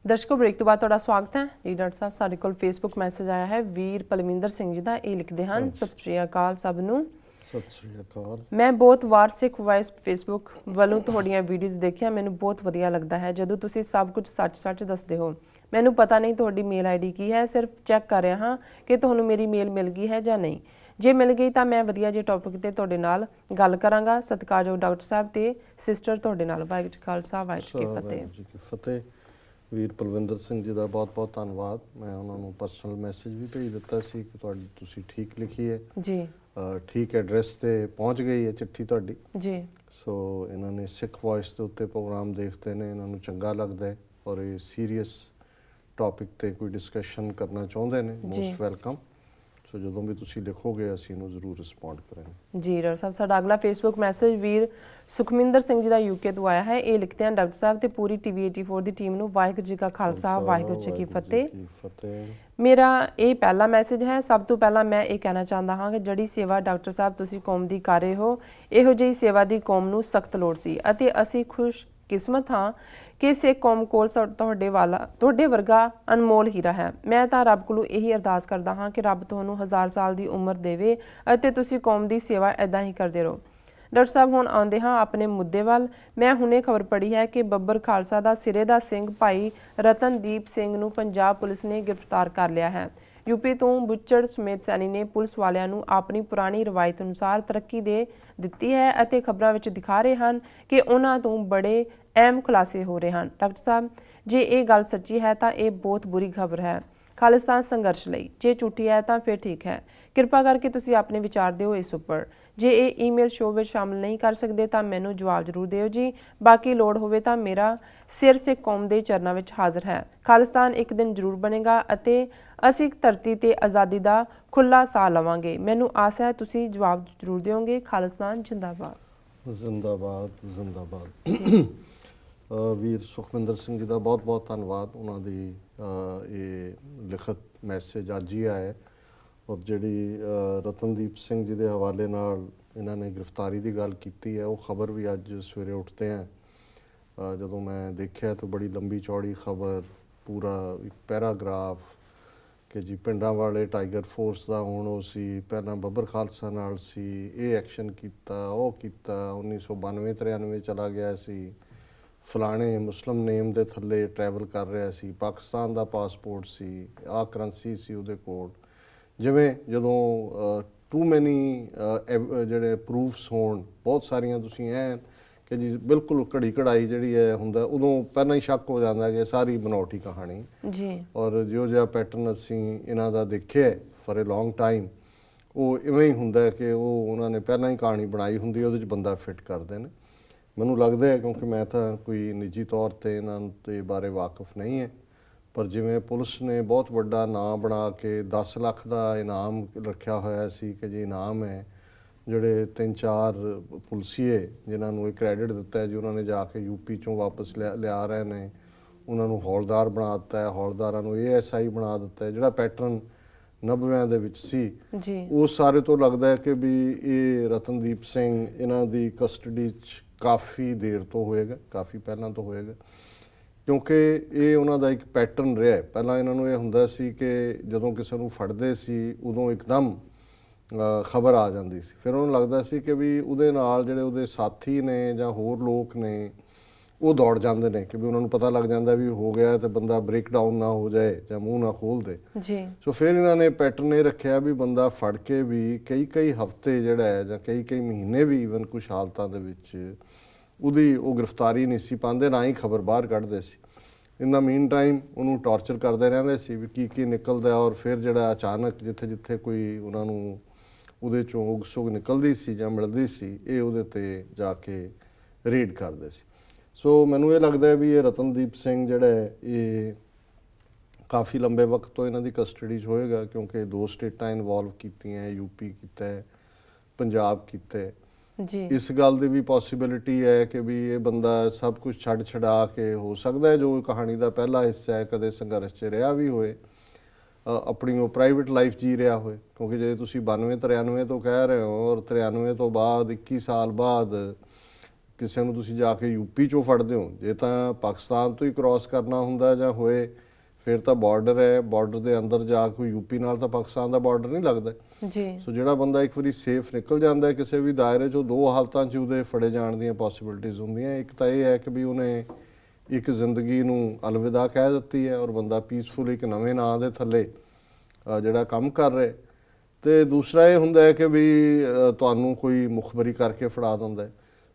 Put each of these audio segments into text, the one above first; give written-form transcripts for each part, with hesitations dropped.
ਦਰਸ਼ਕੋ break ਤੋਂ ਬਾਅਦ ਤੁਹਾਡਾ ਸਵਾਗਤ ਹੈ ਜੀ। ਡਾਕਟਰ ਸਾਹਿਬ ਸਾਡੇ ਕੋਲ ਫੇਸਬੁੱਕ ਮੈਸੇਜ ਆਇਆ ਹੈ ਵੀਰ ਪਲਵਿੰਦਰ ਸਿੰਘ ਜੀ ਦਾ। ਇਹ ਲਿਖਦੇ ਹਨ, ਸਤਿ ਸ਼੍ਰੀ ਅਕਾਲ ਸਭ ਨੂੰ। ਸਤਿ ਸ਼੍ਰੀ ਅਕਾਲ। ਮੈਂ ਬਹੁਤ ਵਾਰ ਸਿੱਖ ਵਾਇਸ ਫੇਸਬੁੱਕ ਵੱਲੋਂ ਤੁਹਾਡੀਆਂ ਵੀਡੀਓਜ਼ ਦੇਖੀਆਂ। ਮੈਨੂੰ ਬਹੁਤ ਵਧੀਆ ਲੱਗਦਾ ਹੈ ਜਦੋਂ ਤੁਸੀਂ ਸਭ ਕੁਝ ਸੱਚ ਦੱਸਦੇ ਹੋ। ਮੈਨੂੰ ਪਤਾ ਨਹੀਂ ਤੁਹਾਡੀ ਮੇਲ ਆਈਡੀ ਕੀ ਹੈ, ਸਿਰਫ ਚੈੱਕ ਕਰ ਰਿਹਾ ਹਾਂ ਕਿ ਤੁਹਾਨੂੰ ਮੇਰੀ ਮੇਲ ਮਿਲ ਗਈ ਹੈ ਜਾਂ ਨਹੀਂ। ਜੇ ਮਿਲ ਗਈ ਤਾਂ ਮੈਂ ਵਧੀਆ ਜਿਹੇ ਟੌਪਿਕ ਤੇ ਤੁਹਾਡੇ ਨਾਲ ਗੱਲ ਕਰਾਂਗਾ। ਸਤਿਕਾਰਯੋਗ ਡਾਕਟਰ ਸਾਹਿਬ ਤੇ ਸਿਸਟਰ ਤੁਹਾਡੇ ਨਾਲ। ਵਾਹਿਗੁਰੂ ਜੀ ਖਾਲਸਾ ਵਾਹਿਗੁਰੂ ਜੀ ਕੀ ਫਤਿਹ। ਵੀਰ ਪਲਵਿੰਦਰ ਸਿੰਘ ਜੀ ਦਾ ਬਹੁਤ-ਬਹੁਤ ਧੰਨਵਾਦ। ਮੈਂ ਉਹਨਾਂ ਨੂੰ ਪਰਸਨਲ ਮੈਸੇਜ ਵੀ ਭੇਜ ਦਿੱਤਾ ਸੀ ਕਿ ਤੁਸੀਂ ਠੀਕ ਲਿਖੀ ਹੈ ਜੀ, ਠੀਕ ਐਡਰੈਸ ਤੇ ਪਹੁੰਚ ਗਈ ਹੈ ਚਿੱਠੀ ਤੁਹਾਡੀ ਜੀ। ਸੋ ਇਹਨਾਂ ਨੇ ਸਿੱਖ ਵੌਇਸ ਦੇ ਉੱਤੇ ਪ੍ਰੋਗਰਾਮ ਦੇਖਦੇ ਨੇ, ਇਹਨਾਂ ਨੂੰ ਚੰਗਾ ਲੱਗਦਾ ਹੈ ਔਰ ਇਹ ਸੀਰੀਅਸ ਟੌਪਿਕ ਤੇ ਕੋਈ ਡਿਸਕਸ਼ਨ ਕਰਨਾ ਚਾਹੁੰਦੇ ਨੇ। Most welcome. ਸੋ ਜਦੋਂ ਵੀ ਤੁਸੀਂ ਲਿਖੋਗੇ ਅਸੀਂ ਇਹਨੂੰ ਜ਼ਰੂਰ ਰਿਸਪੌਂਡ ਕਰਾਂਗੇ। ਜੀ ਡਾਕਟਰ ਸਾਹਿਬ, ਸਾਡਾ ਅਗਲਾ ਫੇਸਬੁੱਕ ਮੈਸੇਜ ਵੀਰ ਸੁਖਮਿੰਦਰ ਸਿੰਘ ਜੀ ਦਾ ਯੂਕੇ ਤੋਂ ਆਇਆ ਹੈ। ਇਹ ਲਿਖਦੇ ਹਨ, ਡਾਕਟਰ ਸਾਹਿਬ ਤੇ ਪੂਰੀ ਟੀਵੀ 84 ਦੀ ਟੀਮ ਨੂੰ ਵਾਹਿਗੁਰੂ ਜੀ ਕਾ ਖਾਲਸਾ ਵਾਹਿਗੁਰੂ ਜੀ ਕੀ ਫਤਿਹ। ਮੇਰਾ ਇਹ ਪਹਿਲਾ ਮੈਸੇਜ ਹੈ। ਸਭ ਤੋਂ ਪਹਿਲਾਂ ਮੈਂ ਇਹ ਕਹਿਣਾ ਚਾਹੁੰਦਾ ਹਾਂ ਕਿ ਜਿਹੜੀ ਸੇਵਾ ਡਾਕਟਰ ਸਾਹਿਬ ਤੁਸੀਂ ਕੌਮ ਦੀ ਕਰ ਰਹੇ ਹੋ, ਇਹੋ ਜਿਹੀ ਸੇਵਾ ਦੀ ਕੌਮ ਨੂੰ ਸਖਤ ਲੋੜ ਸੀ ਅਤੇ ਅਸੀਂ ਖੁਸ਼ਕਿਸਮਤ ਹਾਂ ਕਿ ਸਿੱਖ ਕੌਮ ਕੋਲ ਤੁਹਾਡੇ ਵਰਗਾ ਅਨਮੋਲ ਹੀਰਾ ਹੈ। ਮੈਂ ਤਾਂ ਰੱਬ ਕੋਲੋਂ ਇਹੀ ਅਰਦਾਸ ਕਰਦਾ ਹਾਂ ਕਿ ਰੱਬ ਤੁਹਾਨੂੰ 1000 ਸਾਲ ਦੀ ਉਮਰ ਦੇਵੇ ਅਤੇ ਤੁਸੀਂ ਕੌਮ ਦੀ ਸੇਵਾ ਇੱਦਾਂ ਹੀ ਕਰਦੇ ਰਹੋ। ਡਾਕਟਰ ਸਾਹਿਬ, ਹੁਣ ਆਉਂਦੇ ਹਾਂ ਆਪਣੇ ਮੁੱਦੇ ਵੱਲ। ਮੈਂ ਹੁਣੇ ਖਬਰ ਪੜ੍ਹੀ ਹੈ ਕਿ ਬੱਬਰ ਖਾਲਸਾ ਦਾ ਸਿਰੇ ਦਾ ਸਿੰਘ ਭਾਈ ਰਤਨਦੀਪ ਸਿੰਘ ਨੂੰ ਪੰਜਾਬ ਪੁਲਿਸ ਨੇ ਗ੍ਰਿਫਤਾਰ ਕਰ ਲਿਆ ਹੈ। ਯੂਪੀ ਤੋਂ ਬੁੱਚੜ ਸਮੇਤ ਸੈਣੀ ਨੇ ਪੁਲਿਸ ਵਾਲਿਆਂ ਨੂੰ ਆਪਣੀ ਪੁਰਾਣੀ ਰਵਾਇਤ ਅਨੁਸਾਰ ਤਰੱਕੀ ਦੇ ਦਿੱਤੀ ਹੈ ਅਤੇ ਖਬਰਾਂ ਵਿੱਚ ਦਿਖਾ ਰਹੇ ਹਨ ਕਿ ਉਹਨਾਂ ਤੋਂ ਬੜੇ ਅਹਿਮ ਖੁਲਾਸੇ ਹੋ ਰਹੇ ਹਨ। ਡਾਕਟਰ ਸਾਹਿਬ, ਜੇ ਇਹ ਗੱਲ ਸੱਚੀ ਹੈ ਤਾਂ ਇਹ ਬਹੁਤ ਬੁਰੀ ਖਬਰ ਹੈ ਖਾਲਿਸਤਾਨ ਸੰਘਰਸ਼ ਲਈ। ਜੇ ਝੂਠੀ ਹੈ ਤਾਂ ਫਿਰ ਠੀਕ ਹੈ। ਕਿਰਪਾ ਕਰਕੇ ਤੁਸੀਂ ਆਪਣੇ ਵਿਚਾਰ ਦਿਓ ਇਸ ਉੱਪਰ। ਜੇ ਇਹ ਈਮੇਲ ਸ਼ੋਅ ਵਿੱਚ ਸ਼ਾਮਲ ਨਹੀਂ ਕਰ ਸਕਦੇ ਤਾਂ ਮੈਨੂੰ ਜਵਾਬ ਜ਼ਰੂਰ ਦਿਓ ਜੀ। ਬਾਕੀ ਲੋੜ ਹੋਵੇ ਤਾਂ ਮੇਰਾ ਸਿਰ ਸਿੱਖ ਕੌਮ ਦੇ ਚਰਨਾਂ ਵਿੱਚ ਹਾਜ਼ਰ ਹੈ। ਖਾਲਿਸਤਾਨ ਇੱਕ ਦਿਨ ਜ਼ਰੂਰ ਬਣੇਗਾ ਅਤੇ ਅਸੀਂ ਧਰਤੀ ਤੇ ਆਜ਼ਾਦੀ ਦਾ ਖੁੱਲ੍ਹਾ ਸਾਹ ਲਵਾਂਗੇ। ਮੈਨੂੰ ਆਸ ਹੈ ਤੁਸੀਂ ਜਵਾਬ ਜ਼ਰੂਰ ਦਿਓਗੇ। ਖਾਲਿਸਤਾਨ ਜਿੰਦਾਬਾਦ। ਜ਼ਿੰਦਾਬਾਦ ਜ਼ਿੰਦਾਬਾਦ। ਵੀਰ ਸੁਖਮਿੰਦਰ ਸਿੰਘ ਜੀ ਦਾ ਬਹੁਤ-ਬਹੁਤ ਧੰਨਵਾਦ। ਉਹਨਾਂ ਦੀ ਇਹ ਲਿਖਤ ਮੈਸੇਜ ਅੱਜ ਹੀ ਆਇਆ ਔਰ ਜਿਹੜੀ ਰਤਨਦੀਪ ਸਿੰਘ ਜੀ ਦੇ ਹਵਾਲੇ ਨਾਲ ਇਹਨਾਂ ਨੇ ਗ੍ਰਿਫਤਾਰੀ ਦੀ ਗੱਲ ਕੀਤੀ ਹੈ, ਉਹ ਖਬਰ ਵੀ ਅੱਜ ਸਵੇਰੇ ਉੱਠਦੇ ਆ ਜਦੋਂ ਮੈਂ ਦੇਖਿਆ ਤਾਂ ਬੜੀ ਲੰਬੀ ਚੌੜੀ ਖਬਰ, ਪੂਰਾ ਇੱਕ ਪੈਰਾਗ੍ਰਾਫ ਕਿ ਜੀ ਪਿੰਡਾਂ ਵਾਲੇ ਟਾਈਗਰ ਫੋਰਸ ਦਾ ਹੁਣ ਉਹ ਸੀ, ਪਹਿਲਾਂ ਬੱਬਰ ਖਾਲਸਾ ਨਾਲ ਸੀ, ਇਹ ਐਕਸ਼ਨ ਕੀਤਾ, ਉਹ ਕੀਤਾ, 1992-93 ਚਲਾ ਗਿਆ ਸੀ, ਫਲਾਣੇ ਮੁਸਲਿਮ ਨੇਮ ਦੇ ਥੱਲੇ ਟਰੈਵਲ ਕਰ ਰਿਹਾ ਸੀ, ਪਾਕਿਸਤਾਨ ਦਾ ਪਾਸਪੋਰਟ ਸੀ, ਆਹ ਕਰੰਸੀ ਸੀ ਉਹਦੇ ਕੋਲ। ਜਿਵੇਂ ਜਦੋਂ ਟੂ ਮੈਨੀ ਜਿਹੜੇ ਪ੍ਰੂਫਸ ਹੋਣ, ਬਹੁਤ ਸਾਰੀਆਂ ਤੁਸੀਂ ਐਂ ਕਿ ਜੀ ਬਿਲਕੁਲ ਘੜੀ ਘੜਾਈ ਜਿਹੜੀ ਹੈ ਹੁੰਦਾ, ਉਦੋਂ ਪਹਿਲਾਂ ਹੀ ਸ਼ੱਕ ਹੋ ਜਾਂਦਾ ਕਿ ਸਾਰੀ ਬਣਾਉਟੀ ਕਹਾਣੀ ਜੀ। ਔਰ ਜਿਹੋ ਜਿਹਾ ਪੈਟਰਨ ਅਸੀਂ ਇਹਨਾਂ ਦਾ ਦੇਖਿਆ ਫॉर ਅ ਲੌਂਗ ਟਾਈਮ, ਉਹ ਇਵੇਂ ਹੀ ਹੁੰਦਾ ਕਿ ਉਹ ਉਹਨਾਂ ਨੇ ਪਹਿਲਾਂ ਹੀ ਕਹਾਣੀ ਬਣਾਈ ਹੁੰਦੀ, ਉਹਦੇ 'ਚ ਬੰਦਾ ਫਿੱਟ ਕਰਦੇ ਨੇ। ਮੈਨੂੰ ਲੱਗਦਾ ਹੈ, ਕਿਉਂਕਿ ਮੈਂ ਤਾਂ ਕੋਈ ਨਿੱਜੀ ਤੌਰ 'ਤੇ ਇਹਨਾਂ ਦੇ ਬਾਰੇ ਵਾਕਿਫ ਨਹੀਂ ਹੈ, ਪਰ ਜਿਵੇਂ ਪੁਲਿਸ ਨੇ ਬਹੁਤ ਵੱਡਾ ਨਾਂ ਬਣਾ ਕੇ 10 ਲੱਖ ਦਾ ਇਨਾਮ ਰੱਖਿਆ ਹੋਇਆ ਸੀ ਕਿ ਜੀ ਇਨਾਮ ਹੈ, ਜਿਹੜੇ 3-4 ਪੁਲਿਸੀਏ ਜਿਨ੍ਹਾਂ ਨੂੰ ਇਹ ਕ੍ਰੈਡਿਟ ਦਿੱਤਾ ਹੈ ਜੀ, ਉਹਨਾਂ ਨੇ ਜਾ ਕੇ ਯੂਪੀ 'ਚੋਂ ਵਾਪਸ ਲਿਆ ਰਹੇ ਨੇ, ਉਹਨਾਂ ਨੂੰ ਹੌਲਦਾਰ ਬਣਾ ਦਿੱਤਾ ਹੈ, ਹੌਲਦਾਰਾਂ ਨੂੰ ASI ਬਣਾ ਦਿੱਤਾ ਹੈ। ਜਿਹੜਾ ਪੈਟਰਨ 90ਵਿਆਂ ਦੇ ਵਿੱਚ ਸੀ ਉਸ ਸਾਰੇ ਤੋਂ ਲੱਗਦਾ ਹੈ ਕਿ ਵੀ ਇਹ ਰਤਨਦੀਪ ਸਿੰਘ ਇਹਨਾਂ ਦੀ ਕਸਟਡੀ 'ਚ ਕਾਫੀ ਦੇਰ ਤੋਂ ਹੋਏਗਾ, ਕਾਫੀ ਪਹਿਲਾਂ ਤੋਂ ਹੋਏਗਾ, ਕਿਉਂਕਿ ਇਹ ਉਹਨਾਂ ਦਾ ਇੱਕ ਪੈਟਰਨ ਰਿਹਾ। ਪਹਿਲਾਂ ਇਹਨਾਂ ਨੂੰ ਇਹ ਹੁੰਦਾ ਸੀ ਕਿ ਜਦੋਂ ਕਿਸੇ ਨੂੰ ਫੜਦੇ ਸੀ ਉਦੋਂ ਇੱਕਦਮ ਖਬਰ ਆ ਜਾਂਦੀ ਸੀ, ਫਿਰ ਉਹਨੂੰ ਲੱਗਦਾ ਸੀ ਕਿ ਵੀ ਉਹਦੇ ਨਾਲ ਜਿਹੜੇ ਉਹਦੇ ਸਾਥੀ ਨੇ ਜਾਂ ਹੋਰ ਲੋਕ ਨੇ ਉਹ ਦੌੜ ਜਾਂਦੇ ਨੇ ਕਿ ਵੀ ਉਹਨਾਂ ਨੂੰ ਪਤਾ ਲੱਗ ਜਾਂਦਾ ਵੀ ਹੋ ਗਿਆ ਤੇ ਬੰਦਾ ਬ੍ਰੇਕ ਡਾਊਨ ਨਾ ਹੋ ਜਾਏ ਜਾਂ ਮੂੰਹ ਨਾ ਖੋਲ ਦੇ ਜੀ। ਸੋ ਫਿਰ ਇਹਨਾਂ ਨੇ ਪੈਟਰਨ ਇਹ ਰੱਖਿਆ ਵੀ ਬੰਦਾ ਫੜ ਕੇ ਵੀ ਕਈ ਹਫ਼ਤੇ ਜਿਹੜਾ ਹੈ ਜਾਂ ਕਈ ਮਹੀਨੇ ਵੀ ਈਵਨ ਕੁਛ ਹਾਲਤਾਂ ਦੇ ਵਿੱਚ ਉਹਦੀ ਉਹ ਗ੍ਰਿਫਤਾਰੀ ਨਹੀਂ ਸੀ ਪਾਉਂਦੇ, ਨਾ ਹੀ ਖਬਰ ਬਾਹਰ ਕੱਢਦੇ ਸੀ। ਇਨ ਦਾ ਮੀਨ ਟਾਈਮ ਉਹਨੂੰ ਟਾਰਚਰ ਕਰਦੇ ਰਹਿੰਦੇ ਸੀ ਵੀ ਕੀ ਨਿਕਲਦਾ, ਔਰ ਫਿਰ ਜਿਹੜਾ ਅਚਾਨਕ ਜਿੱਥੇ ਕੋਈ ਉਹਨਾਂ ਨੂੰ ਉਹਦੇ 'ਚੋਂ ਉਗ ਸੁਗ ਨਿਕਲਦੀ ਸੀ ਜਾਂ ਮਿਲਦੀ ਸੀ, ਇਹ ਉਹਦੇ 'ਤੇ ਜਾ ਕੇ ਰੀਡ ਕਰਦੇ ਸੀ। ਸੋ ਮੈਨੂੰ ਇਹ ਲੱਗਦਾ ਵੀ ਇਹ ਰਤਨਦੀਪ ਸਿੰਘ ਜਿਹੜਾ ਹੈ ਇਹ ਕਾਫੀ ਲੰਬੇ ਵਕਤ ਤੋਂ ਇਹਨਾਂ ਦੀ ਕਸਟਡੀ 'ਚ ਹੋਏਗਾ, ਕਿਉਂਕਿ 2 ਸਟੇਟਾਂ ਇਨਵੋਲਵ ਕੀਤੀਆਂ, ਯੂਪੀ ਕੀਤਾ ਹੈ, ਪੰਜਾਬ ਕੀਤਾ ਹੈ ਜੀ। ਇਸ ਗੱਲ ਦੀ ਵੀ ਪੋਸੀਬਿਲਿਟੀ ਹੈ ਕਿ ਵੀ ਇਹ ਬੰਦਾ ਸਭ ਕੁਝ ਛੱਡਾ ਕੇ ਹੋ ਸਕਦਾ ਹੈ ਜੋ ਕਹਾਣੀ ਦਾ ਪਹਿਲਾ ਹਿੱਸਾ ਹੈ ਕਦੇ ਸੰਘਰਸ਼ 'ਚ ਰਿਹਾ ਵੀ ਹੋਏ, ਆਪਣੀ ਉਹ ਪ੍ਰਾਈਵੇਟ ਲਾਈਫ ਜੀ ਰਿਹਾ ਹੋਏ। ਕਿਉਂਕਿ ਜੇ ਤੁਸੀਂ 92-93 ਤੋਂ ਕਹਿ ਰਹੇ ਹੋ ਔਰ 93 ਤੋਂ ਬਾਅਦ 21 ਸਾਲ ਬਾਅਦ ਕਿਸੇ ਨੂੰ ਤੁਸੀਂ ਜਾ ਕੇ ਯੂਪੀ ਚੋਂ ਫੜਦੇ ਹੋ, ਜੇ ਤਾਂ ਪਾਕਿਸਤਾਨ ਤੋਂ ਹੀ ਕ੍ਰਾਸ ਕਰਨਾ ਹੁੰਦਾ ਜਾਂ ਹੋਏ ਫਿਰ ਤਾਂ ਬਾਰਡਰ ਹੈ, ਬਾਰਡਰ ਦੇ ਅੰਦਰ ਜਾ ਕੇ ਯੂਪੀ ਨਾਲ ਤਾਂ ਪਾਕਿਸਤਾਨ ਦਾ ਬਾਰਡਰ ਨਹੀਂ ਲੱਗਦਾ ਜੀ। ਸੋ ਜਿਹੜਾ ਬੰਦਾ ਇੱਕ ਵਾਰੀ ਸੇਫ ਨਿਕਲ ਜਾਂਦਾ ਹੈ ਕਿਸੇ ਵੀ ਦਾਇਰੇ 'ਚੋਂ, ਦੋ ਹਾਲਤਾਂ 'ਚ ਉਹਦੇ ਫੜੇ ਜਾਣ ਦੀਆਂ ਪੋਸੀਬਿਲਿਟੀਜ਼ ਹੁੰਦੀਆਂ। ਇੱਕ ਤਾਂ ਇਹ ਹੈ ਕਿ ਵੀ ਉਹਨੇ ਇੱਕ ਜ਼ਿੰਦਗੀ ਨੂੰ ਅਲਵਿਦਾ ਕਹਿ ਦਿੱਤੀ ਹੈ ਔਰ ਬੰਦਾ ਪੀਸਫੁਲ ਇੱਕ ਨਵੇਂ ਨਾਂ ਦੇ ਥੱਲੇ ਜਿਹੜਾ ਕੰਮ ਕਰ ਰਿਹਾ, ਤੇ ਦੂਸਰਾ ਇਹ ਹੁੰਦਾ ਹੈ ਕਿ ਵੀ ਤੁਹਾਨੂੰ ਕੋਈ ਮੁਖਬਰੀ ਕਰਕੇ ਫੜਾ ਦਿੰਦਾ ਹੈ।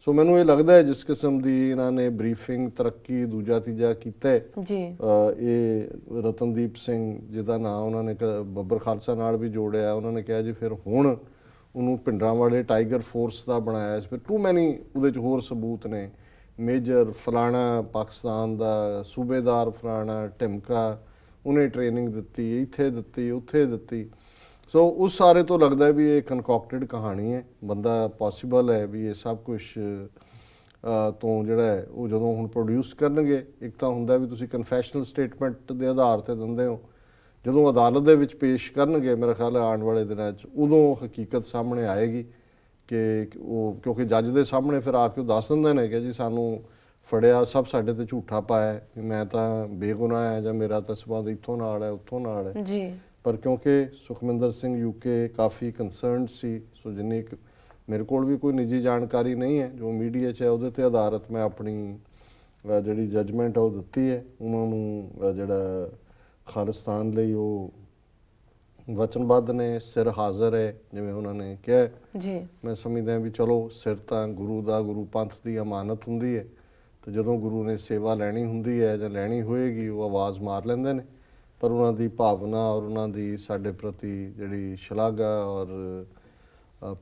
ਸੋ ਮੈਨੂੰ ਇਹ ਲੱਗਦਾ ਹੈ ਜਿਸ ਕਿਸਮ ਦੀ ਇਹਨਾਂ ਨੇ ਬਰੀਫਿੰਗ, ਤਰੱਕੀ, ਦੂਜਾ ਤੀਜਾ ਕੀਤਾ ਹੈ ਜੀ, ਇਹ ਰਤਨਦੀਪ ਸਿੰਘ ਜਿਹਦਾ ਨਾਂ ਉਹਨਾਂ ਨੇ ਬੱਬਰ ਖਾਲਸਾ ਨਾਲ ਵੀ ਜੋੜਿਆ, ਉਹਨਾਂ ਨੇ ਕਿਹਾ ਜੀ ਫਿਰ ਹੁਣ ਉਹਨੂੰ ਭਿੰਡਰਾਂਵਾਲੇ ਟਾਈਗਰ ਫੋਰਸ ਦਾ ਬਣਾਇਆ, ਫਿਰ ਟੂ ਮੈਨੀ ਉਹਦੇ 'ਚ ਹੋਰ ਸਬੂਤ ਨੇ, ਮੇਜਰ ਫਲਾਣਾ ਪਾਕਿਸਤਾਨ ਦਾ ਸੂਬੇਦਾਰ ਫਲਾਣਾ ਢਿਮਕਾ, ਉਹਨੇ ਟ੍ਰੇਨਿੰਗ ਦਿੱਤੀ, ਇੱਥੇ ਦਿੱਤੀ, ਉੱਥੇ ਦਿੱਤੀ। ਸੋ ਉਸ ਸਾਰੇ ਤੋਂ ਲੱਗਦਾ ਵੀ ਇਹ ਕਨਕੌਕਟਡ ਕਹਾਣੀ ਹੈ, ਬੰਦਾ ਪੋਸੀਬਲ ਹੈ ਵੀ ਇਹ ਸਭ ਕੁਝ ਤੋਂ ਜਿਹੜਾ ਹੈ ਉਹ ਜਦੋਂ ਹੁਣ ਪ੍ਰੋਡਿਊਸ ਕਰਨਗੇ, ਇੱਕ ਤਾਂ ਹੁੰਦਾ ਵੀ ਤੁਸੀਂ ਕਨਫੈਸ਼ਨਲ ਸਟੇਟਮੈਂਟ ਦੇ ਆਧਾਰ ਤੇ ਦਿੰਦੇ ਹੋ, ਜਦੋਂ ਅਦਾਲਤ ਦੇ ਵਿੱਚ ਪੇਸ਼ ਕਰਨਗੇ ਮੇਰਾ ਖਿਆਲ ਹੈ ਆਉਣ ਵਾਲੇ ਦਿਨਾਂ 'ਚ ਉਦੋਂ ਹਕੀਕਤ ਸਾਹਮਣੇ ਆਏਗੀ ਕਿ ਉਹ, ਕਿਉਂਕਿ ਜੱਜ ਦੇ ਸਾਹਮਣੇ ਫਿਰ ਆ ਕੇ ਉਹ ਦੱਸ ਦਿੰਦੇ ਨੇ ਕਿ ਜੀ ਸਾਨੂੰ ਫੜਿਆ, ਸਭ ਸਾਡੇ ਤੇ ਝੂਠਾ ਪਾਇਆ, ਮੈਂ ਤਾਂ ਬੇਗੁਨਾਹ ਹੈ ਜਾਂ ਮੇਰਾ ਤਾਂ ਸਬੰਧ ਇੱਥੋਂ ਨਾਲ ਹੈ ਉੱਥੋਂ ਨਾਲ ਹੈ ਜੀ। ਪਰ ਕਿਉਂਕਿ ਸੁਖਮਿੰਦਰ ਸਿੰਘ ਯੂਕੇ ਕਾਫੀ ਕੰਸਰਨਡ ਸੀ, ਸੋ ਜਿੰਨੀ ਮੇਰੇ ਕੋਲ ਵੀ ਕੋਈ ਨਿੱਜੀ ਜਾਣਕਾਰੀ ਨਹੀਂ ਹੈ, ਜੋ ਮੀਡੀਆ 'ਚ ਹੈ ਉਹਦੇ ਤੇ ਆਧਾਰਿਤ ਮੈਂ ਆਪਣੀ ਜਿਹੜੀ ਜਜਮੈਂਟ ਆ ਉਹ ਦਿੱਤੀ ਹੈ। ਉਹਨਾਂ ਨੂੰ ਜਿਹੜਾ ਖਾਲਿਸਤਾਨ ਲਈ ਉਹ ਵਚਨਬੱਧ ਨੇ, ਸਿਰ ਹਾਜ਼ਰ ਹੈ ਜਿਵੇਂ ਉਹਨਾਂ ਨੇ ਕਿਹਾ ਜੀ। ਮੈਂ ਸਮਝਦਾ ਵੀ ਚਲੋ ਸਿਰ ਤਾਂ ਗੁਰੂ ਦਾ, ਗੁਰੂ ਪੰਥ ਦੀ ਅਮਾਨਤ ਹੁੰਦੀ ਹੈ, ਤੇ ਜਦੋਂ ਗੁਰੂ ਨੇ ਸੇਵਾ ਲੈਣੀ ਹੁੰਦੀ ਹੈ ਜਾਂ ਲੈਣੀ ਹੋਏਗੀ ਉਹ ਆਵਾਜ਼ ਮਾਰ ਲੈਂਦੇ ਨੇ, ਪਰ ਉਹਨਾਂ ਦੀ ਭਾਵਨਾ ਔਰ ਉਹਨਾਂ ਦੀ ਸਾਡੇ ਪ੍ਰਤੀ ਜਿਹੜੀ ਸ਼ਲਾਘਾ ਔਰ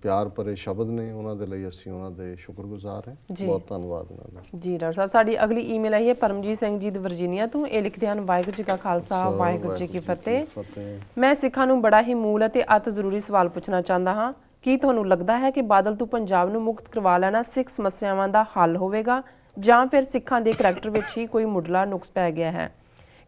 ਪਿਆਰ ਭਰੇ ਸ਼ਬਦ ਨੇ, ਉਹਨਾਂ ਦੇ ਲਈ ਅਸੀਂ ਉਹਨਾਂ ਦੇ ਸ਼ੁਕਰਗੁਜ਼ਾਰ ਹਾਂ। ਬਹੁਤ ਧੰਨਵਾਦ ਉਹਨਾਂ ਦਾ ਜੀ। ਡਾਕਟਰ ਸਾਹਿਬ, ਸਾਡੀ ਅਗਲੀ ਈਮੇਲ ਆਈ ਹੈ ਪਰਮਜੀਤ ਸਿੰਘ ਜੀ ਦੀ ਵਰਜੀਨੀਆ ਤੋਂ। ਇਹ ਲਿਖਦੇ ਹਨ, ਵਾਹਿਗੁਰੂ ਜੀ ਕਾ ਖਾਲਸਾ ਵਾਹਿਗੁਰੂ ਜੀ ਕੀ ਫਤਿਹ। ਮੈਂ ਸਿੱਖਾਂ ਨੂੰ ਬੜਾ ਹੀ ਮੂਲ ਅਤੇ ਅਤ ਜ਼ਰੂਰੀ ਸਵਾਲ ਪੁੱਛਣਾ ਚਾਹੁੰਦਾ ਹਾਂ, ਕੀ ਤੁਹਾਨੂੰ ਲੱਗਦਾ ਹੈ ਕਿ ਬਾਦਲ ਤੋਂ ਪੰਜਾਬ ਨੂੰ ਮੁਕਤ ਕਰਵਾ ਲੈਣਾ ਸਿੱਖ ਸਮੱਸਿਆਵਾਂ ਦਾ ਹੱਲ ਹੋਵੇਗਾ ਜਾਂ ਫਿਰ ਸਿੱਖਾਂ ਦੇ ਕਰੈਕਟਰ ਵਿੱਚ ਹੀ ਕੋਈ ਮੁੱਢਲਾ ਨੁਕਸ ਪੈ ਗਿਆ ਹੈ?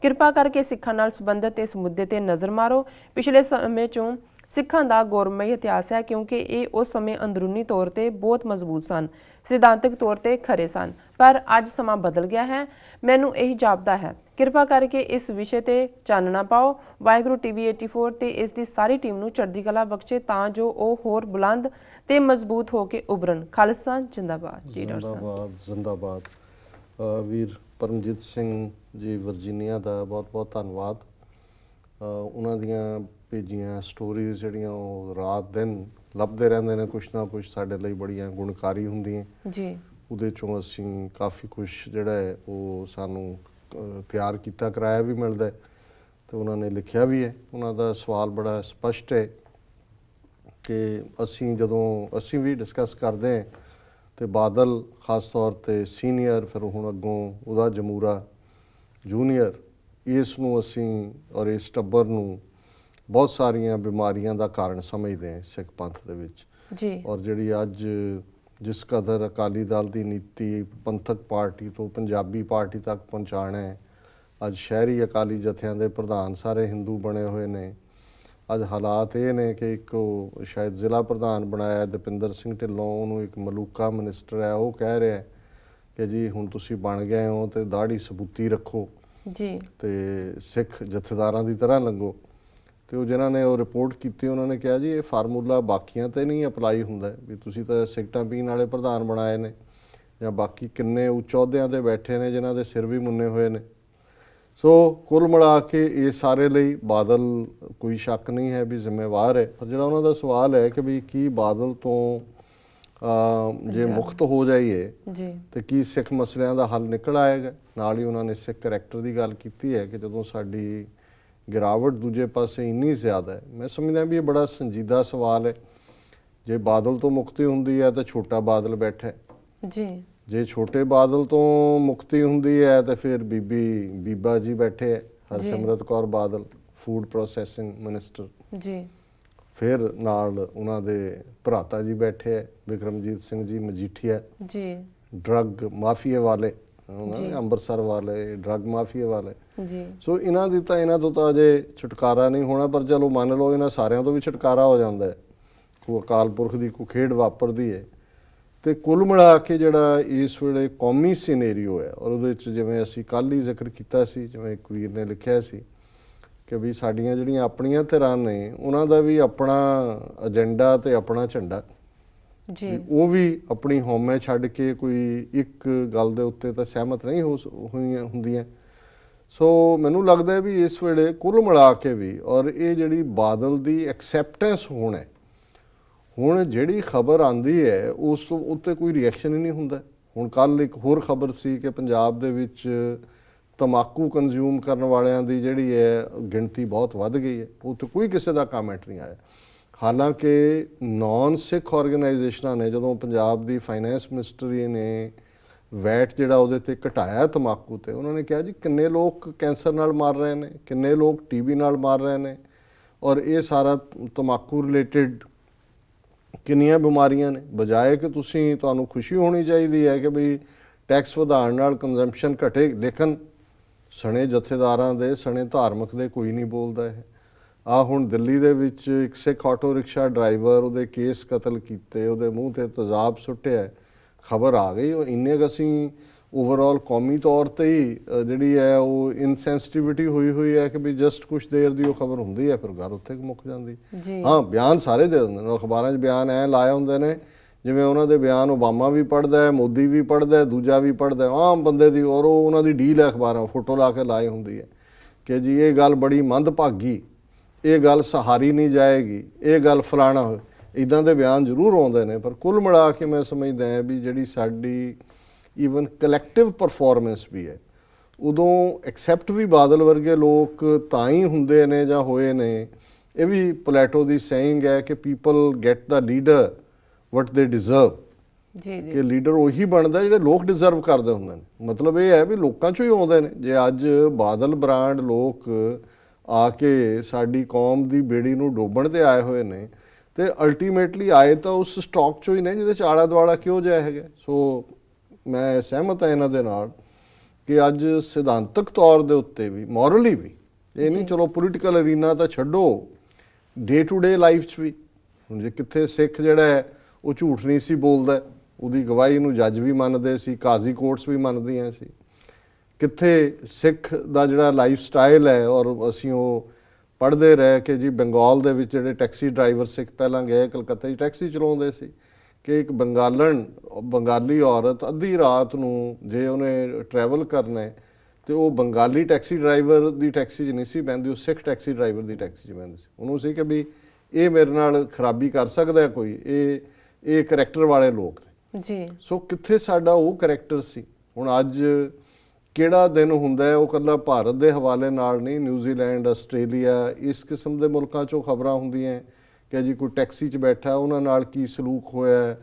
ਕਿਰਪਾ ਕਰਕੇ ਸਿੱਖਾਂ ਨਾਲ ਸੰਬੰਧਿਤ ਇਸ ਮੁੱਦੇ ਤੇ ਨਜ਼ਰ ਮਾਰੋ। ਪਿਛਲੇ ਸਮੇਂ 'ਚੋਂ ਸਿੱਖਾਂ ਦਾ ਗੌਰਵਮਈ ਇਤਿਹਾਸ ਹੈ, ਕਿਉਂਕਿ ਇਹ ਉਸ ਸਮੇਂ ਅੰਦਰੂਨੀ ਤੌਰ ਤੇ ਬਹੁਤ ਮਜ਼ਬੂਤ ਸਨ, ਸਿਧਾਂਤਕ ਤੌਰ ਤੇ ਖਰੇ ਸਨ, ਪਰ ਅੱਜ ਸਮਾਂ ਬਦਲ ਗਿਆ ਹੈ। ਮੈਨੂੰ ਇਹੀ ਜਾਪਦਾ ਹੈ, ਕਿਰਪਾ ਕਰਕੇ ਇਸ ਵਿਸ਼ੇ ਤੇ ਚਾਨਣਾ ਪਾਓ। ਵਾਹਿਗੁਰੂ TV 84 ਤੇ ਇਸ ਦੀ ਸਾਰੀ ਟੀਮ ਨੂੰ ਚੜ੍ਹਦੀ ਕਲਾ ਬਖਸ਼ੇ ਤਾਂ ਜੋ ਉਹ ਹੋਰ ਬੁਲੰਦ ਤੇ ਮਜ਼ਬੂਤ ਹੋ ਕੇ ਉਭਰਨ। ਖਾਲਿਸਤਾਨ ਜਿੰਦਾਬਾਦ। ਜੀ ਡਾਕਟਰ ਸਾਹਿਬ। ਜਿੰਦਾਬਾਦ ਜਿੰਦਾਬਾਦ। ਵੀਰ ਪਰਮਜੀਤ ਸਿੰਘ ਜੀ ਵਰਜੀਨੀਆ ਦਾ ਬਹੁਤ ਬਹੁਤ ਧੰਨਵਾਦ। ਉਹਨਾਂ ਦੀਆਂ ਭੇਜੀਆਂ ਸਟੋਰੀਜ਼ ਜਿਹੜੀਆਂ ਉਹ ਰਾਤ ਦਿਨ ਲੱਭਦੇ ਰਹਿੰਦੇ ਨੇ, ਕੁਛ ਨਾ ਕੁਛ ਸਾਡੇ ਲਈ ਬੜੀਆਂ ਗੁਣਕਾਰੀ ਹੁੰਦੀਆਂ ਜੀ। ਉਹਦੇ ਚੋਂ ਅਸੀਂ ਕਾਫੀ ਕੁਛ ਜਿਹੜਾ ਹੈ ਉਹ ਸਾਨੂੰ ਤਿਆਰ ਕੀਤਾ ਕਰਾਇਆ ਵੀ ਮਿਲਦਾ ਤੇ ਉਹਨਾਂ ਨੇ ਲਿਖਿਆ ਵੀ ਹੈ। ਉਹਨਾਂ ਦਾ ਸਵਾਲ ਬੜਾ ਸਪਸ਼ਟ ਹੈ ਕਿ ਅਸੀਂ ਵੀ ਡਿਸਕਸ ਕਰਦੇ ਹਾਂ ਤੇ ਬਾਦਲ ਖਾਸ ਤੌਰ ਤੇ ਸੀਨੀਅਰ, ਫਿਰ ਹੁਣ ਅੱਗੋਂ ਉਹਦਾ ਜਮੂਰਾ ਜੂਨੀਅਰ, ਇਸ ਨੂੰ ਅਸੀਂ ਔਰ ਇਸ ਟੱਬਰ ਨੂੰ ਬਹੁਤ ਸਾਰੀਆਂ ਬਿਮਾਰੀਆਂ ਦਾ ਕਾਰਨ ਸਮਝਦੇ ਹਾਂ ਸਿੱਖ ਪੰਥ ਦੇ ਵਿੱਚ ਜੀ। ਔਰ ਜਿਹੜੀ ਅੱਜ ਜਿਸ ਕਦਰ ਅਕਾਲੀ ਦਲ ਦੀ ਨੀਤੀ ਪੰਥਕ ਪਾਰਟੀ ਤੋਂ ਪੰਜਾਬੀ ਪਾਰਟੀ ਤੱਕ ਪਹੁੰਚਾਉਣਾ ਹੈ, ਅੱਜ ਸ਼ਹਿਰੀ ਅਕਾਲੀ ਜਥਿਆਂ ਦੇ ਪ੍ਰਧਾਨ ਸਾਰੇ ਹਿੰਦੂ ਬਣੇ ਹੋਏ ਨੇ। ਅੱਜ ਹਾਲਾਤ ਇਹ ਨੇ ਕਿ ਇੱਕ ਸ਼ਾਇਦ ਜ਼ਿਲ੍ਹਾ ਪ੍ਰਧਾਨ ਬਣਾਇਆ ਦਪਿੰਦਰ ਸਿੰਘ ਢਿੱਲੋਂ, ਉਹਨੂੰ ਇੱਕ ਮਲੂਕਾ ਮਿਨਿਸਟਰ ਹੈ, ਉਹ ਕਹਿ ਰਿਹਾ ਕਿ ਜੀ ਹੁਣ ਤੁਸੀਂ ਬਣ ਗਏ ਹੋ ਤੇ ਦਾੜੀ ਸਬੂਤੀ ਰੱਖੋ ਜੀ ਤੇ ਸਿੱਖ ਜਥੇਦਾਰਾਂ ਦੀ ਤਰ੍ਹਾਂ ਲੰਘੋ। ਤੇ ਉਹ ਜਿਨ੍ਹਾਂ ਨੇ ਉਹ ਰਿਪੋਰਟ ਕੀਤੀ ਉਹਨਾਂ ਨੇ ਕਿਹਾ ਜੀ ਇਹ ਫਾਰਮੂਲਾ ਬਾਕੀਆਂ ਤੇ ਨਹੀਂ ਅਪਲਾਈ ਹੁੰਦਾ ਵੀ ਤੁਸੀਂ ਤਾਂ ਸਿਗਰਟਾਂ ਪੀਣ ਵਾਲੇ ਪ੍ਰਧਾਨ ਬਣਾਏ ਨੇ ਜਾਂ ਬਾਕੀ ਕਿੰਨੇ ਉੱਚ ਅਹੁਦਿਆਂ ਤੇ ਬੈਠੇ ਨੇ ਜਿਨ੍ਹਾਂ ਦੇ ਸਿਰ ਵੀ ਮੁੰਨੇ ਹੋਏ ਨੇ। ਸੋ ਕੁੱਲ ਮਿਲਾ ਕੇ ਇਹ ਸਾਰੇ ਲਈ ਬਾਦਲ ਕੋਈ ਸ਼ੱਕ ਨਹੀਂ ਹੈ ਵੀ ਜ਼ਿੰਮੇਵਾਰ ਹੈ। ਪਰ ਜਿਹੜਾ ਉਹਨਾਂ ਦਾ ਸਵਾਲ ਹੈ ਕਿ ਵੀ ਕੀ ਬਾਦਲ ਤੋਂ ਜੇ ਮੁਕਤ ਹੋ ਜਾਈਏ ਤੇ ਕੀ ਸਿੱਖ ਮਸਲਿਆਂ ਦਾ ਹੱਲ ਨਿਕਲ ਆਏਗਾ? ਨਾਲ ਹੀ ਉਹਨਾਂ ਨੇ ਸਿੱਖ ਕਰੈਕਟਰ ਦੀ ਗੱਲ ਕੀਤੀ ਹੈ ਕਿ ਜਦੋਂ ਸਾਡੀ ਗਿਰਾਵਟ ਦੂਜੇ ਪਾਸੇ ਇੰਨੀ ਜ਼ਿਆਦਾ ਹੈ, ਮੈਂ ਸਮਝਦਾ ਵੀ ਇਹ ਬੜਾ ਸੰਜੀਦਾ ਸਵਾਲ ਹੈ। ਜੇ ਬਾਦਲ ਤੋਂ ਮੁਕਤੀ ਹੁੰਦੀ ਹੈ ਤਾਂ ਛੋਟਾ ਬਾਦਲ ਬੈਠਾ ਜੀ, ਜੇ ਛੋਟੇ ਬਾਦਲ ਤੋਂ ਮੁਕਤੀ ਹੁੰਦੀ ਹੈ ਤਾਂ ਫਿਰ ਬੀਬਾ ਜੀ ਬੈਠੇ ਹੈ, Harsimrat Kaur Badal food processing minister ਜੀ, ਫਿਰ ਨਾਲ ਉਹਨਾਂ ਦੇ ਭਰਾਤਾ ਜੀ ਬੈਠੇ ਹੈ ਵਿਕਰਮਜੀਤ ਸਿੰਘ ਜੀ ਮਜੀਠੀਆ ਜੀ, ਡਰੱਗ ਮਾਫੀਆ ਵਾਲੇ ਅੰਮ੍ਰਿਤਸਰ ਵਾਲੇ, ਡਰੱਗ ਮਾਫੀਆ ਵਾਲੇ ਜੀ। ਸੋ ਇਹਨਾਂ ਤੋਂ ਤਾਂ ਅਜੇ ਛੁਟਕਾਰਾ ਨਹੀਂ ਹੋਣਾ, ਪਰ ਚਲੋ ਮੰਨ ਲਓ ਇਹਨਾਂ ਸਾਰਿਆਂ ਤੋਂ ਵੀ ਛੁਟਕਾਰਾ ਹੋ ਜਾਂਦਾ ਹੈ। ਕੋਈ ਅਕਾਲ ਪੁਰਖ ਦੀ ਕੋਈ ਖੇਡ ਵਾਪਰਦੀ ਹੈ ਤੇ ਕੁੱਲ ਮਿਲਾ ਕੇ ਜਿਹੜਾ ਇਸ ਵੇਲੇ ਕੌਮੀ ਸਿਨੈਰੀਓ ਹੈ, ਔਰ ਉਹਦੇ ਵਿੱਚ ਜਿਵੇਂ ਅਸੀਂ ਕੱਲ੍ਹ ਹੀ ਜ਼ਿਕਰ ਕੀਤਾ ਸੀ, ਜਿਵੇਂ ਇੱਕ ਵੀਰ ਨੇ ਲਿਖਿਆ ਸੀ ਕਿ ਵੀ ਸਾਡੀਆਂ ਜਿਹੜੀਆਂ ਆਪਣੀਆਂ ਧਿਰਾਂ ਨੇ ਉਹਨਾਂ ਦਾ ਵੀ ਆਪਣਾ ਏਜੰਡਾ ਤੇ ਆਪਣਾ ਝੰਡਾ ਜੀ, ਉਹ ਵੀ ਆਪਣੀ ਹਉਮੈ ਛੱਡ ਕੇ ਕੋਈ ਇੱਕ ਗੱਲ ਦੇ ਉੱਤੇ ਤਾਂ ਸਹਿਮਤ ਨਹੀਂ ਹੁੰਦੀਆਂ। ਸੋ ਮੈਨੂੰ ਲੱਗਦਾ ਵੀ ਇਸ ਵੇਲੇ ਕੁੱਲ ਮਿਲਾ ਕੇ ਵੀ, ਔਰ ਇਹ ਜਿਹੜੀ ਬਾਦਲ ਦੀ ਐਕਸੈਪਟੈਂਸ ਹੋਣ ਹੈ, ਹੁਣ ਜਿਹੜੀ ਖਬਰ ਆਉਂਦੀ ਹੈ ਉਸ ਉੱਤੇ ਕੋਈ ਰਿਐਕਸ਼ਨ ਹੀ ਨਹੀਂ ਹੁੰਦਾ। ਹੁਣ ਕੱਲ੍ਹ ਇੱਕ ਹੋਰ ਖਬਰ ਸੀ ਕਿ ਪੰਜਾਬ ਦੇ ਵਿੱਚ ਤੰਬਾਕੂ ਕੰਜ਼ਿਊਮ ਕਰਨ ਵਾਲਿਆਂ ਦੀ ਜਿਹੜੀ ਹੈ ਗਿਣਤੀ ਬਹੁਤ ਵੱਧ ਗਈ ਹੈ, ਉੱਥੇ ਕੋਈ ਕਿਸੇ ਦਾ ਕਮੈਂਟ ਨਹੀਂ ਆਇਆ। ਹਾਲਾਂਕਿ ਨਾਨ ਸਿੱਖ ਆਰਗੇਨਾਈਜੇਸ਼ਨਾਂ ਨੇ ਜਦੋਂ ਪੰਜਾਬ ਦੀ ਫਾਈਨੈਂਸ ਮਿਨਿਸਟਰੀ ਨੇ ਵੈਟ ਜਿਹੜਾ ਉਹਦੇ ਤੇ ਘਟਾਇਆ ਤੰਬਾਕੂ ਤੇ, ਉਹਨਾਂ ਨੇ ਕਿਹਾ ਜੀ ਕਿੰਨੇ ਲੋਕ ਕੈਂਸਰ ਨਾਲ ਮਰ ਰਹੇ ਨੇ, ਕਿੰਨੇ ਲੋਕ ਟੀਬੀ ਨਾਲ ਮਰ ਰਹੇ ਨੇ, ਔਰ ਇਹ ਸਾਰਾ ਤੰਬਾਕੂ ਰਿਲੇਟਡ ਕਿੰਨੀਆਂ ਬਿਮਾਰੀਆਂ ਨੇ। ਬਜਾਏ ਕਿ ਤੁਹਾਨੂੰ ਖੁਸ਼ੀ ਹੋਣੀ ਚਾਹੀਦੀ ਹੈ ਕਿ ਬਈ ਟੈਕਸ ਵਧਾਉਣ ਨਾਲ ਕੰਜ਼ੰਪਸ਼ਨ ਘਟੇ, ਲੇਕਿਨ ਸਣੇ ਜਥੇਦਾਰਾਂ ਦੇ, ਸਣੇ ਧਾਰਮਿਕ ਦੇ ਕੋਈ ਨਹੀਂ ਬੋਲਦਾ ਹੈ। ਹੁਣ ਦਿੱਲੀ ਦੇ ਵਿੱਚ ਇੱਕ ਸਿੱਖ ਆਟੋ ਰਿਕਸ਼ਾ ਡਰਾਈਵਰ, ਉਹਦੇ ਕੇਸ ਕਤਲ ਕੀਤੇ, ਉਹਦੇ ਮੂੰਹ ਤੇ ਤੇਜ਼ਾਬ ਸੁੱਟਿਆ, ਖਬਰ ਆ ਗਈ। ਉਹ ਇੰਨੇ ਕੁ ਅਸੀਂ ਓਵਰਆਲ ਕੌਮੀ ਤੌਰ ਤੇ ਹੀ ਜਿਹੜੀ ਹੈ ਉਹ ਇਨਸੈਂਸਿਟਿਵਿਟੀ ਹੋਈ ਹੈ ਕਿ ਵੀ ਜਸਟ ਕੁਛ ਦੇਰ ਦੀ ਉਹ ਖਬਰ ਹੁੰਦੀ ਹੈ, ਫਿਰ ਗੱਲ ਉੱਥੇ ਮੁੱਕ ਜਾਂਦੀ। ਹਾਂ, ਬਿਆਨ ਸਾਰੇ ਦੇ ਦਿੰਦੇ ਨੇ, ਅਖਬਾਰਾਂ 'ਚ ਬਿਆਨ ਐਂ ਲਾਏ ਹੁੰਦੇ ਨੇ ਜਿਵੇਂ ਉਹਨਾਂ ਦੇ ਬਿਆਨ ਓਬਾਮਾ ਵੀ ਪੜ੍ਹਦਾ ਹੈ, ਮੋਦੀ ਵੀ ਪੜ੍ਹਦਾ ਹੈ, ਦੂਜਾ ਵੀ ਪੜ੍ਹਦਾ, ਆਮ ਬੰਦੇ ਦੀ, ਔਰ ਉਹ ਉਹਨਾਂ ਦੀ ਡੀਲ ਹੈ, ਅਖਬਾਰਾਂ ਫੋਟੋ ਲਾ ਕੇ ਲਾਈ ਹੁੰਦੀ ਹੈ ਕਿ ਜੀ ਇਹ ਗੱਲ ਬੜੀ ਮੰਦਭਾਗੀ, ਇਹ ਗੱਲ ਸਹਾਰੀ ਨਹੀਂ ਜਾਏਗੀ, ਇਹ ਗੱਲ ਫਲਾਣਾ ਹੋਏ, ਇੱਦਾਂ ਦੇ ਬਿਆਨ ਜ਼ਰੂਰ ਆਉਂਦੇ ਨੇ। ਪਰ ਕੁੱਲ ਮਿਲਾ ਕੇ ਮੈਂ ਸਮਝਦਾ ਹਾਂ ਵੀ ਜਿਹੜੀ ਸਾਡੀ ਈਵਨ ਕਲੈਕਟਿਵ ਪਰਫਾਰਮੈਂਸ ਵੀ ਹੈ, ਉਦੋਂ ਐਕਸੈਪਟ ਵੀ ਬਾਦਲ ਵਰਗੇ ਲੋਕ ਤਾਂ ਹੀ ਹੁੰਦੇ ਨੇ ਜਾਂ ਹੋਏ ਨੇ। ਇਹ ਵੀ ਪਲੇਟੋ ਦੀ ਸੇਇੰਗ ਹੈ ਕਿ ਪੀਪਲ ਗੈਟ ਦਾ ਲੀਡਰ ਵਟ ਦੇ ਡਿਜ਼ਰਵ, ਕਿ ਲੀਡਰ ਉਹੀ ਬਣਦਾ ਜਿਹੜੇ ਲੋਕ ਡਿਜ਼ਰਵ ਕਰਦੇ ਹੁੰਦੇ ਨੇ। ਮਤਲਬ ਇਹ ਹੈ ਵੀ ਲੋਕਾਂ 'ਚੋਂ ਹੀ ਆਉਂਦੇ ਨੇ। ਜੇ ਅੱਜ ਬਾਦਲ ਬ੍ਰਾਂਡ ਲੋਕ ਆ ਕੇ ਸਾਡੀ ਕੌਮ ਦੀ ਬੇੜੀ ਨੂੰ ਡੋਬਣ ਤੇ ਆਏ ਹੋਏ ਨੇ, ਤੇ ਅਲਟੀਮੇਟਲੀ ਆਏ ਤਾਂ ਉਸ ਸਟਾਕ 'ਚੋਂ ਹੀ ਨੇ ਜਿਹਦੇ 'ਚ ਆਲਾ ਦੁਆਲਾ ਕਿਉਂ ਜਿਹਾ ਹੈਗਾ। ਸੋ ਮੈਂ ਸਹਿਮਤ ਹਾਂ ਇਹਨਾਂ ਦੇ ਨਾਲ ਕਿ ਅੱਜ ਸਿਧਾਂਤਕ ਤੌਰ ਦੇ ਉੱਤੇ ਵੀ, ਮੋਰਲੀ ਵੀ, ਇਹ ਨਹੀਂ ਚਲੋ ਪੋਲੀਟੀਕਲ ਅਰੀਨਾ ਤਾਂ ਛੱਡੋ, ਡੇ ਟੂ ਡੇ ਲਾਈਫ 'ਚ ਵੀ, ਹੁਣ ਜੇ ਕਿੱਥੇ ਸਿੱਖ ਜਿਹੜਾ ਹੈ ਉਹ ਝੂਠ ਨਹੀਂ ਸੀ ਬੋਲਦਾ, ਉਹਦੀ ਗਵਾਹੀ ਨੂੰ ਜੱਜ ਵੀ ਮੰਨਦੇ ਸੀ, ਕਾਜ਼ੀ ਕੋਰਟਸ ਵੀ ਮੰਨਦੀਆਂ ਸੀ। ਕਿੱਥੇ ਸਿੱਖ ਦਾ ਜਿਹੜਾ ਲਾਈਫ ਸਟਾਈਲ ਹੈ, ਔਰ ਅਸੀਂ ਉਹ ਪੜ੍ਹਦੇ ਰਹੇ ਕਿ ਜੀ ਬੰਗਾਲ ਦੇ ਵਿੱਚ ਜਿਹੜੇ ਟੈਕਸੀ ਡਰਾਈਵਰ ਸਿੱਖ ਪਹਿਲਾਂ ਗਏ ਕਲਕੱਤਾ 'ਚ ਟੈਕਸੀ ਚਲਾਉਂਦੇ ਸੀ, ਕਿ ਇੱਕ ਬੰਗਾਲੀ ਔਰਤ ਅੱਧੀ ਰਾਤ ਨੂੰ ਜੇ ਉਹਨੇ ਟਰੈਵਲ ਕਰਨਾ ਹੈ ਤੇ ਉਹ ਬੰਗਾਲੀ ਟੈਕਸੀ ਡਰਾਈਵਰ ਦੀ ਟੈਕਸੀ 'ਚ ਨਹੀਂ ਸੀ ਬਹਿੰਦੀ, ਉਹ ਸਿੱਖ ਟੈਕਸੀ ਡਰਾਈਵਰ ਦੀ ਟੈਕਸੀ 'ਚ ਬਹਿੰਦੀ ਸੀ। ਉਹਨੂੰ ਸੀ ਕਿ ਵੀ ਇਹ ਮੇਰੇ ਨਾਲ ਖਰਾਬੀ ਕਰ ਸਕਦਾ ਕੋਈ, ਇਹ ਕਰੈਕਟਰ ਵਾਲੇ ਲੋਕ ਨੇ ਜੀ। ਸੋ ਕਿੱਥੇ ਸਾਡਾ ਉਹ ਕਰੈਕਟਰ ਸੀ। ਹੁਣ ਅੱਜ ਕਿਹੜਾ ਦਿਨ ਹੁੰਦਾ ਹੈ, ਉਹ ਇਕੱਲਾ ਭਾਰਤ ਦੇ ਹਵਾਲੇ ਨਾਲ ਨਹੀਂ, ਨਿਊਜ਼ੀਲੈਂਡ, ਆਸਟ੍ਰੇਲੀਆ, ਇਸ ਕਿਸਮ ਦੇ ਮੁਲਕਾਂ 'ਚੋਂ ਖਬਰਾਂ ਹੁੰਦੀਆਂ ਕਿ ਜੀ ਕੋਈ ਟੈਕਸੀ 'ਚ ਬੈਠਾ, ਉਹਨਾਂ ਨਾਲ ਕੀ ਸਲੂਕ ਹੋਇਆ,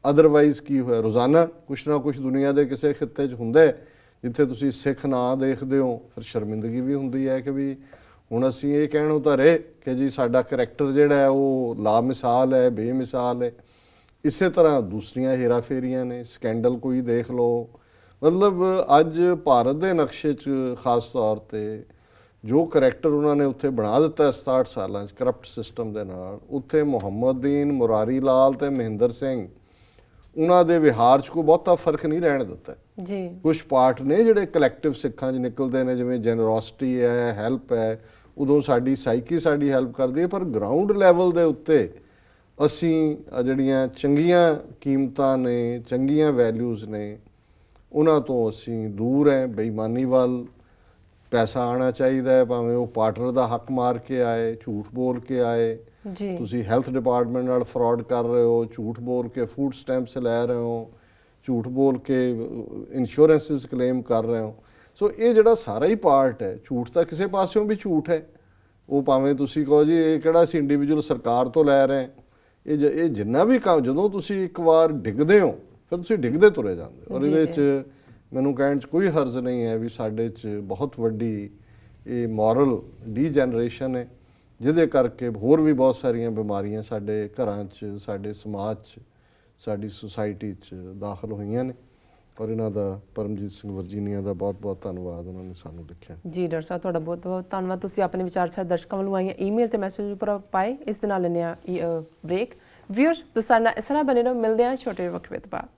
ਅਦਰਵਾਈਜ਼ ਕੀ ਹੋਇਆ। ਰੋਜ਼ਾਨਾ ਕੁਛ ਨਾ ਕੁਛ ਦੁਨੀਆ ਦੇ ਕਿਸੇ ਖਿੱਤੇ 'ਚ ਹੁੰਦਾ ਹੈ ਜਿੱਥੇ ਤੁਸੀਂ ਸਿੱਖ ਨਾਂ ਦੇਖਦੇ ਹੋ। ਫਿਰ ਸ਼ਰਮਿੰਦਗੀ ਵੀ ਹੁੰਦੀ ਹੈ ਕਿ ਵੀ ਹੁਣ ਅਸੀਂ ਇਹ ਕਹਿਣੋਂ ਤਾਂ ਰਹੇ ਕਿ ਜੀ ਸਾਡਾ ਕਰੈਕਟਰ ਜਿਹੜਾ ਹੈ ਉਹ ਲਾਮਿਸਾਲ ਹੈ, ਬੇਮਿਸਾਲ ਹੈ। ਇਸੇ ਤਰ੍ਹਾਂ ਦੂਸਰੀਆਂ ਹੇਰਾਫੇਰੀਆਂ ਨੇ, ਸਕੈਂਡਲ ਕੋਈ ਦੇਖ ਲਓ। ਮਤਲਬ ਅੱਜ ਭਾਰਤ ਦੇ ਨਕਸ਼ੇ 'ਚ ਖਾਸ ਤੌਰ 'ਤੇ ਜੋ ਕਰੈਕਟਰ ਉਹਨਾਂ ਨੇ ਉੱਥੇ ਬਣਾ ਦਿੱਤਾ 67 ਸਾਲਾਂ 'ਚ ਕਰਪਟ ਸਿਸਟਮ ਦੇ ਨਾਲ, ਉੱਥੇ ਮੁਹੰਮਦੀਨ, ਮੁਰਾਰੀ ਲਾਲ ਤੇ ਮਹਿੰਦਰ ਸਿੰਘ, ਉਹਨਾਂ ਦੇ ਵਿਹਾਰ 'ਚ ਕੋਈ ਬਹੁਤਾ ਫਰਕ ਨਹੀਂ ਰਹਿਣ ਦਿੱਤਾ ਜੀ। ਕੁਛ ਪਾਰਟ ਨੇ ਜਿਹੜੇ ਕਲੈਕਟਿਵ ਸਿੱਖਾਂ 'ਚ ਨਿਕਲਦੇ ਨੇ, ਜਿਵੇਂ ਜੈਨਰੋਸਿਟੀ ਹੈ, ਹੈਲਪ ਹੈ, ਉਦੋਂ ਸਾਡੀ ਸਾਈਕੀ ਸਾਡੀ ਹੈਲਪ ਕਰਦੀ ਹੈ। ਪਰ ਗਰਾਊਂਡ ਲੈਵਲ ਦੇ ਉੱਤੇ ਅਸੀਂ ਜਿਹੜੀਆਂ ਚੰਗੀਆਂ ਕੀਮਤਾਂ ਨੇ, ਚੰਗੀਆਂ ਵੈਲਿਊਜ਼ ਨੇ, ਉਹਨਾਂ ਤੋਂ ਅਸੀਂ ਦੂਰ ਹੈ। ਬੇਈਮਾਨੀ ਵੱਲ ਪੈਸਾ ਆਉਣਾ ਚਾਹੀਦਾ ਹੈ, ਭਾਵੇਂ ਉਹ ਪਾਰਟਨਰ ਦਾ ਹੱਕ ਮਾਰ ਕੇ ਆਏ, ਝੂਠ ਬੋਲ ਕੇ ਆਏ ਜੀ। ਤੁਸੀਂ ਹੈਲਥ ਡਿਪਾਰਟਮੈਂਟ ਨਾਲ ਫਰਾਡ ਕਰ ਰਹੇ ਹੋ, ਝੂਠ ਬੋਲ ਕੇ ਫੂਡ ਸਟੈਂਪਸ ਲੈ ਰਹੇ ਹੋ, ਝੂਠ ਬੋਲ ਕੇ ਇੰਸ਼ੋਰੈਂਸਿਸ ਕਲੇਮ ਕਰ ਰਹੇ ਹੋ। ਸੋ ਇਹ ਜਿਹੜਾ ਸਾਰਾ ਹੀ ਪਾਰਟ ਹੈ, ਝੂਠ ਤਾਂ ਕਿਸੇ ਪਾਸਿਓਂ ਵੀ ਝੂਠ ਹੈ। ਉਹ ਭਾਵੇਂ ਤੁਸੀਂ ਕਹੋ ਜੀ ਇਹ ਕਿਹੜਾ ਅਸੀਂ ਇੰਡੀਵਿਜੂਅਲ ਸਰਕਾਰ ਤੋਂ ਲੈ ਰਹੇ, ਇਹ ਜਿੰਨਾ ਵੀ ਕੰਮ, ਜਦੋਂ ਤੁਸੀਂ ਇੱਕ ਵਾਰ ਡਿੱਗਦੇ ਹੋ ਫਿਰ ਤੁਸੀਂ ਡਿੱਗਦੇ ਤੁਰੇ ਜਾਂਦੇ। ਔਰ ਇਹਦੇ 'ਚ ਮੈਨੂੰ ਕਹਿਣ 'ਚ ਕੋਈ ਹਰਜ਼ ਨਹੀਂ ਹੈ ਵੀ ਸਾਡੇ 'ਚ ਬਹੁਤ ਵੱਡੀ ਇਹ ਮੋਰਲ ਡੀਜਨਰੇਸ਼ਨ ਹੈ, ਜਿਹਦੇ ਕਰਕੇ ਹੋਰ ਵੀ ਬਹੁਤ ਸਾਰੀਆਂ ਬਿਮਾਰੀਆਂ ਸਾਡੇ ਘਰਾਂ 'ਚ, ਸਾਡੇ ਸਮਾਜ 'ਚ, ਸਾਡੀ ਸੁਸਾਇਟੀ 'ਚ ਦਾਖਲ ਹੋਈਆਂ ਨੇ। ਔਰ ਇਹਨਾਂ ਦਾ ਪਰਮਜੀਤ ਸਿੰਘ ਵਰਜੀਨੀਆ ਦਾ ਬਹੁਤ ਬਹੁਤ ਧੰਨਵਾਦ, ਉਹਨਾਂ ਨੇ ਸਾਨੂੰ ਲਿਖਿਆ। ਜੀ ਡਾਕਟਰ ਸਾਹਿਬ, ਤੁਹਾਡਾ ਬਹੁਤ ਬਹੁਤ ਧੰਨਵਾਦ। ਤੁਸੀਂ ਆਪਣੇ ਵਿਚਾਰ ਦਰਸ਼ਕਾਂ ਵੱਲੋਂ ਆਈਆਂ ਈਮੇਲ ਤੇ ਮੈਸੇਜ ਉੱਪਰ ਪਾਏ। ਇਸ ਦੇ ਨਾਲ ਲੈਂਦੇ ਹਾਂ ਬ੍ਰੇਕ। ਵਿਊਅਰਸ ਤੁਸੀਂ ਸਾਡੇ ਨਾਲ ਇਸ ਤਰ੍ਹਾਂ ਬਣੇ ਰਹੋ, ਮਿਲਦੇ ਹਾਂ ਛੋਟੇ ਵਕਫੇ ਤੋਂ ਬਾਅਦ।